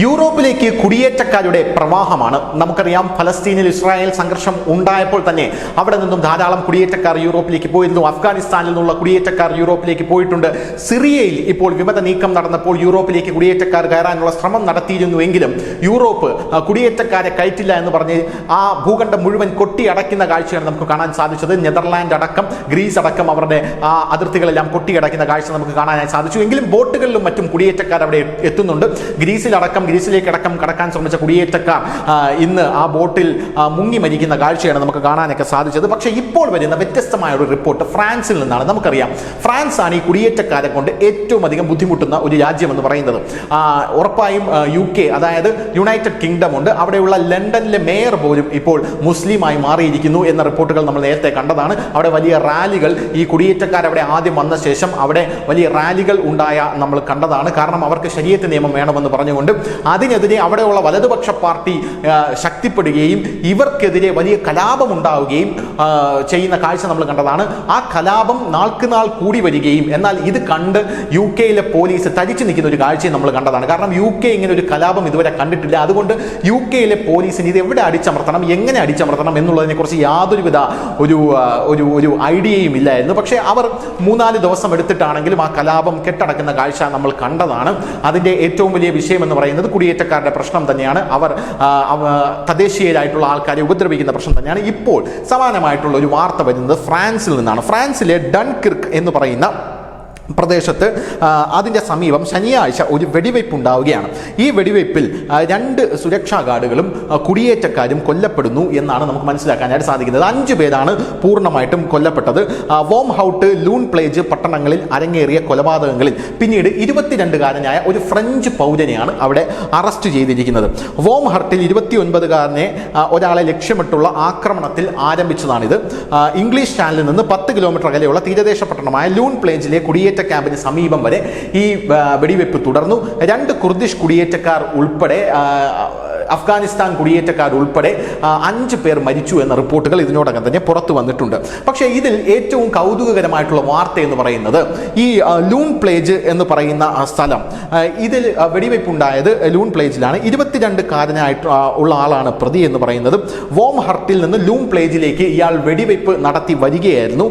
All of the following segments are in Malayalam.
യൂറോപ്പിലേക്ക് കുടിയേറ്റക്കാരുടെ പ്രവാഹമാണ്. നമുക്കറിയാം, ഫലസ്തീനിൽ ഇസ്രായേൽ സംഘർഷം ഉണ്ടായപ്പോൾ തന്നെ അവിടെ നിന്നും ധാരാളം കുടിയേറ്റക്കാർ യൂറോപ്പിലേക്ക് പോയിരുന്നു. അഫ്ഗാനിസ്ഥാനിൽ നിന്നുള്ള കുടിയേറ്റക്കാർ യൂറോപ്പിലേക്ക് പോയിട്ടുണ്ട്. സിറിയയിൽ ഇപ്പോൾ വിമത നീക്കം നടന്നപ്പോൾ യൂറോപ്പിലേക്ക് കുടിയേറ്റക്കാർ കയറാനുള്ള ശ്രമം നടത്തിയിരുന്നുവെങ്കിലും യൂറോപ്പ് കുടിയേറ്റക്കാരെ കയറ്റില്ല എന്ന് പറഞ്ഞ് ആ ഭൂഖണ്ഡം മുഴുവൻ കൊട്ടിയടയ്ക്കുന്ന കാഴ്ചയാണ് നമുക്ക് കാണാൻ സാധിച്ചത്. നെതർലാൻഡ് അടക്കം ഗ്രീസ് അടക്കം അവരുടെ ആ അതിർത്തികളെല്ലാം കൊട്ടിയടയ്ക്കുന്ന കാഴ്ച നമുക്ക് കാണാനായി സാധിച്ചു. എങ്കിലും ബോട്ടുകളിലും മറ്റും കുടിയേറ്റക്കാർ അവിടെ എത്തുന്നുണ്ട്. ഗ്രീസിലേക്ക് അടക്കം കടക്കാൻ ശ്രമിച്ച കുടിയേറ്റക്കാർ ഇന്ന് ആ ബോട്ടിൽ മുങ്ങി മരിക്കുന്ന കാഴ്ചയാണ് നമുക്ക് കാണാനൊക്കെ സാധിച്ചത്. പക്ഷേ ഇപ്പോൾ വരുന്ന വ്യത്യസ്തമായ ഒരു റിപ്പോർട്ട് ഫ്രാൻസിൽ നിന്നാണ്. നമുക്കറിയാം, ഫ്രാൻസ് ആണ് ഈ കുടിയേറ്റക്കാരെ കൊണ്ട് ഏറ്റവും അധികം ബുദ്ധിമുട്ടുന്ന ഒരു രാജ്യം എന്ന് പറയുന്നത്. ഉറപ്പായും UK, അതായത് യുണൈറ്റഡ് കിങ്ഡം ഉണ്ട്. അവിടെയുള്ള ലണ്ടനിലെ മേയർ പോലും ഇപ്പോൾ മുസ്ലിമായി മാറിയിരിക്കുന്നു എന്ന റിപ്പോർട്ടുകൾ നമ്മൾ നേരത്തെ കണ്ടതാണ്. അവിടെ വലിയ റാലികൾ, ഈ കുടിയേറ്റക്കാർ അവിടെ ആദ്യം വന്ന ശേഷം അവിടെ വലിയ റാലികൾ ഉണ്ടായ നമ്മൾ കണ്ടതാണ്. കാരണം അവർക്ക് ശരീഅത്ത് നിയമം വേണമെന്ന് പറഞ്ഞുകൊണ്ട് അതിനെതിരെ അവിടെയുള്ള വലതുപക്ഷ പാർട്ടി ശക്തിപ്പെടുകയും ഇവർക്കെതിരെ വലിയ കലാപം ഉണ്ടാവുകയും ചെയ്യുന്ന കാഴ്ച നമ്മൾ കണ്ടതാണ്. ആ കലാപം നാൾക്ക് നാൾ കൂടി വരികയും, എന്നാൽ ഇത് കണ്ട് UK പോലീസ് തരിച്ചു നിൽക്കുന്ന ഒരു കാഴ്ചയും നമ്മൾ കണ്ടതാണ്. കാരണം UK ഇങ്ങനെ ഒരു കലാപം ഇതുവരെ കണ്ടിട്ടില്ല. അതുകൊണ്ട് UK പോലീസിന് ഇത് എവിടെ അടിച്ചമർത്തണം, എങ്ങനെ അടിച്ചമർത്തണം എന്നുള്ളതിനെ കുറിച്ച് യാതൊരുവിധ ഒരു ഐഡിയയും ഇല്ലായിരുന്നു. പക്ഷേ അവർ 3-4 ദിവസം എടുത്തിട്ടാണെങ്കിലും ആ കലാപം കെട്ടടക്കുന്ന കാഴ്ച നമ്മൾ കണ്ടതാണ്. അതിൻ്റെ ഏറ്റവും വലിയ വിഷയം എന്ന് പറയുന്നത് കുടിയേറ്റക്കാരുടെ പ്രശ്നം തന്നെയാണ്. അവർ തദ്ദേശീയരായിട്ടുള്ള ആൾക്കാരെ ഉപദ്രവിക്കുന്ന പ്രശ്നം തന്നെയാണ്. ഇപ്പോൾ സമാനമായിട്ടുള്ള ഒരു വാർത്ത വരുന്നത് ഫ്രാൻസിൽ നിന്നാണ്. ഫ്രാൻസിലെ ഡൺകിർക്ക് എന്ന് പറയുന്ന പ്രദേശത്ത് അതിൻ്റെ സമീപം ശനിയാഴ്ച ഒരു വെടിവയ്പ് ഉണ്ടാവുകയാണ്. ഈ വെടിവയ്പിൽ 2 സുരക്ഷാ ഗാർഡുകളും കുടിയേറ്റക്കാരും കൊല്ലപ്പെടുന്നു എന്നാണ് നമുക്ക് മനസ്സിലാക്കാനായിട്ട് സാധിക്കുന്നത്. 5 പേരാണ് പൂർണ്ണമായിട്ടും കൊല്ലപ്പെട്ടത്. വോം ഹൗട്ട്, ലൂൺ പ്ലേജ് പട്ടണങ്ങളിൽ അരങ്ങേറിയ കൊലപാതകങ്ങളിൽ പിന്നീട് 22-കാരനായ ഒരു ഫ്രഞ്ച് പൗരനെയാണ് അവിടെ അറസ്റ്റ് ചെയ്തിരിക്കുന്നത്. വോം ഹർട്ടിൽ 29-കാരനെ ഒരാളെ ലക്ഷ്യമിട്ടുള്ള ആക്രമണത്തിൽ ആരംഭിച്ചതാണിത്. ഇംഗ്ലീഷ് ചാനലിൽ നിന്ന് 10 കിലോമീറ്റർ അകലെയുള്ള തീരദേശ പട്ടണമായ ലൂൺ പ്ലേജിലെ കുടിയേറ്റ ക്യാമ്പിന് സമീപം വരെ ഈ വെടിവെപ്പ് തുടർന്നു. 2 കുർദിഷ് കുടിയേറ്റക്കാർ ഉൾപ്പെടെ, അഫ്ഗാനിസ്ഥാൻ കുടിയേറ്റക്കാർ ഉൾപ്പെടെ 5 പേർ മരിച്ചു എന്ന റിപ്പോർട്ടുകൾ ഇതിനോടകം തന്നെ പുറത്തു വന്നിട്ടുണ്ട്. പക്ഷേ ഇതിൽ ഏറ്റവും കൗതുകകരമായിട്ടുള്ള വാർത്ത എന്ന് പറയുന്നത് ഈ ലൂൺ പ്ലേജ് എന്ന് പറയുന്ന സ്ഥലം, ഇതിൽ വെടിവെപ്പുണ്ടായത് ലൂൺ പ്ലേജിലാണ്. 22-കാരനായിട്ട് ഉള്ള ആളാണ് പ്രതി എന്ന് പറയുന്നത്. വോം ഹർട്ടിൽ നിന്ന് ലൂൺ പ്ലേജിലേക്ക് ഇയാൾ വെടിവെപ്പ് നടത്തി വരികയായിരുന്നു.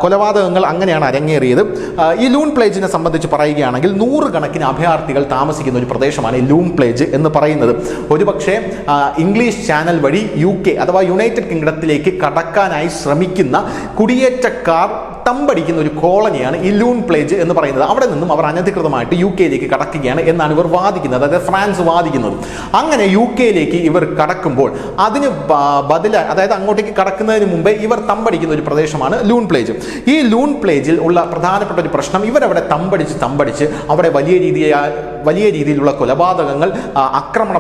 കൊലപാതകങ്ങൾ അങ്ങനെയാണ് അരങ്ങേറിയത്. ഈ ലൂൺ പ്ലേജിനെ സംബന്ധിച്ച് പറയുകയാണെങ്കിൽ 100 കണക്കിന് അഭയാർത്ഥികൾ താമസിക്കുന്ന ഒരു പ്രദേശമാണ് ഈ ലൂൺ പ്ലേജ് എന്ന് പറയുന്നത്. ഒരുപക്ഷെ ഇംഗ്ലീഷ് ചാനൽ വഴി UK അഥവാ യുണൈറ്റഡ് കിങ്ഡത്തിലേക്ക് കടക്കാനായി ശ്രമിക്കുന്ന കുടിയേറ്റക്കാർ തമ്പടിക്കുന്ന ഒരു കോളനിയാണ് ഈ ലൂൺ പ്ലേജ് എന്ന് പറയുന്നത്. അവിടെ നിന്നും അവർ അനധികൃതമായിട്ട് UK കടക്കുകയാണ് എന്നാണ് ഇവർ വാദിക്കുന്നത്, അതായത് ഫ്രാൻസ് വാദിക്കുന്നത്. അങ്ങനെ UK ഇവർ കടക്കുമ്പോൾ അതിന് ബദലായി, അതായത് അങ്ങോട്ടേക്ക് കടക്കുന്നതിന് മുമ്പേ ഇവർ തമ്പടിക്കുന്ന ഒരു പ്രദേശമാണ് ലൂൺ പ്ലേജ്. ഈ ലൂൺ പ്ലേജിൽ ഉള്ള പ്രധാനപ്പെട്ട ഒരു പ്രശ്നം, ഇവരവിടെ തമ്പടിച്ച് അവിടെ വലിയ രീതിയിലുള്ള കൊലപാതകങ്ങൾ, ആക്രമണ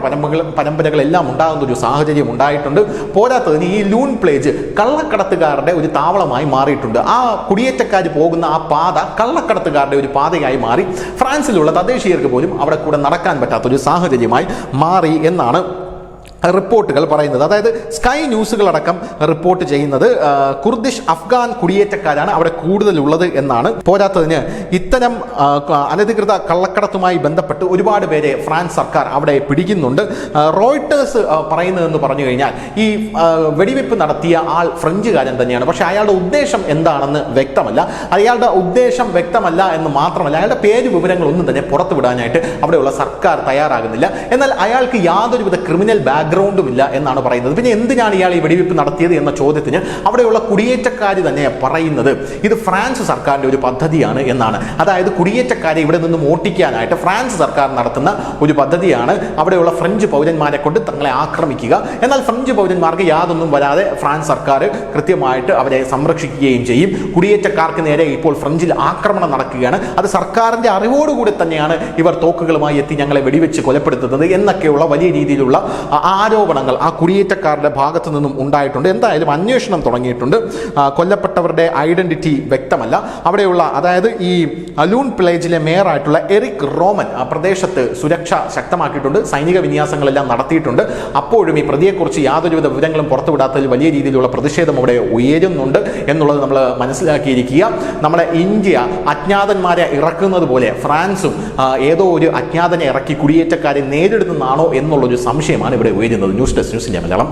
പരമ്പരകളെല്ലാം ഉണ്ടാകുന്ന ഒരു സാഹചര്യം ഉണ്ടായിട്ടുണ്ട്. പോരാത്തതിന് ഈ ലൂൺ പ്ലേജ് കള്ളക്കടത്തുകാരുടെ ഒരു താവളമായി മാറിയിട്ടുണ്ട്. ആ കുടിയേറ്റക്കാർ പോകുന്ന ആ പാത കള്ളക്കടത്തുകാരുടെ ഒരു പാതയായി മാറി. ഫ്രാൻസിലുള്ള തദ്ദേശീയർക്ക് പോലും അവിടെ കൂടെ നടക്കാൻ പറ്റാത്തൊരു സാഹചര്യമായി മാറി എന്നാണ് റിപ്പോർട്ടുകൾ പറയുന്നത്. അതായത് സ്കൈ ന്യൂസുകളടക്കം റിപ്പോർട്ട് ചെയ്യുന്നത് കുർദിഷ് അഫ്ഗാൻ കുടിയേറ്റക്കാരാണ് അവിടെ കൂടുതലുള്ളത് എന്നാണ്. പോരാത്തതിന് ഇത്തരം അനധികൃത കള്ളക്കടത്തുമായി ബന്ധപ്പെട്ട് ഒരുപാട് പേരെ ഫ്രാൻസ് സർക്കാർ അവിടെ പിടിക്കുന്നുണ്ട്. റോയിട്ടേഴ്സ് പറയുന്നതെന്ന് പറഞ്ഞു കഴിഞ്ഞാൽ ഈ വെടിവെപ്പ് നടത്തിയ ആൾ ഫ്രഞ്ചുകാരൻ തന്നെയാണ്. പക്ഷേ അയാളുടെ ഉദ്ദേശം എന്താണെന്ന് വ്യക്തമല്ല. അയാളുടെ ഉദ്ദേശം വ്യക്തമല്ല എന്ന് മാത്രമല്ല, അയാളുടെ പേര് വിവരങ്ങളൊന്നും തന്നെ പുറത്തുവിടാനായിട്ട് അവിടെയുള്ള സർക്കാർ തയ്യാറാകുന്നില്ല. എന്നാൽ അയാൾക്ക് യാതൊരുവിധ ക്രിമിനൽ ബാക്ക്ഗ്രൗണ്ടും ഇല്ല എന്നാണ് പറയുന്നത്. പിന്നെ എന്തിനാണ് ഇയാൾ ഈ വെടിവെപ്പ് നടത്തിയത് എന്ന ചോദ്യത്തിന് അവിടെയുള്ള കുടിയേറ്റക്കാർ തന്നെ പറയുന്നത് ഇത് ഫ്രാൻസ് സർക്കാരിൻ്റെ ഒരു പദ്ധതിയാണ് എന്നാണ്. അതായത് കുടിയേറ്റക്കാരെ ഇവിടെ നിന്നും ഓട്ടിക്കാനായിട്ട് ഫ്രാൻസ് സർക്കാർ നടത്തുന്ന ഒരു പദ്ധതിയാണ്. അവിടെയുള്ള ഫ്രഞ്ച് പൗരന്മാരെ കൊണ്ട് തങ്ങളെ ആക്രമിക്കുക. എന്നാൽ ഫ്രഞ്ച് പൗരന്മാർക്ക് യാതൊന്നും വരാതെ ഫ്രാൻസ് സർക്കാർ കൃത്യമായിട്ട് അവരെ സംരക്ഷിക്കുകയും ചെയ്യും. കുടിയേറ്റക്കാർക്ക് നേരെ ഇപ്പോൾ ഫ്രഞ്ചിൽ ആക്രമണം നടക്കുകയാണ്. അത് സർക്കാരിൻ്റെ അറിവോടുകൂടി തന്നെയാണ് ഇവർ തോക്കുകളുമായി എത്തി ഞങ്ങളെ വെടിവെച്ച് കൊലപ്പെടുത്തുന്നത് എന്നൊക്കെയുള്ള വലിയ രീതിയിലുള്ള ആരോപണങ്ങൾ ആ കുടിയേറ്റക്കാരുടെ ഭാഗത്തു നിന്നും ഉണ്ടായിട്ടുണ്ട്. എന്തായാലും അന്വേഷണം തുടങ്ങിയിട്ടുണ്ട്. കൊല്ലപ്പെട്ടവരുടെ ഐഡന്റിറ്റി വ്യക്തമല്ല. അവിടെയുള്ള അതായത് ഈ അലൂൺ പ്ലേജിലെ മേയറായിട്ടുള്ള എറിക് റോമൻ ആ പ്രദേശത്ത് സുരക്ഷ ശക്തമാക്കിയിട്ടുണ്ട്, സൈനിക വിന്യാസങ്ങളെല്ലാം നടത്തിയിട്ടുണ്ട്. അപ്പോഴും ഈ പ്രതിയെക്കുറിച്ച് യാതൊരുവിധ വിവരങ്ങളും പുറത്തുവിടാത്തതിൽ വലിയ രീതിയിലുള്ള പ്രതിഷേധം അവിടെ ഉയരുന്നുണ്ട് എന്നുള്ളത് നമ്മൾ മനസ്സിലാക്കിയിരിക്കുക. നമ്മുടെ ഇന്ത്യ അജ്ഞാതന്മാരെ ഇറക്കുന്നത് പോലെ ഫ്രാൻസും ഏതോ ഒരു അജ്ഞാതനെ ഇറക്കി കുടിയേറ്റക്കാരെ നേരിടുന്നതാണോ എന്നുള്ളൊരു സംശയമാണ് ഇവിടെ ഉയരുന്നത്. News desk news India Malayalam.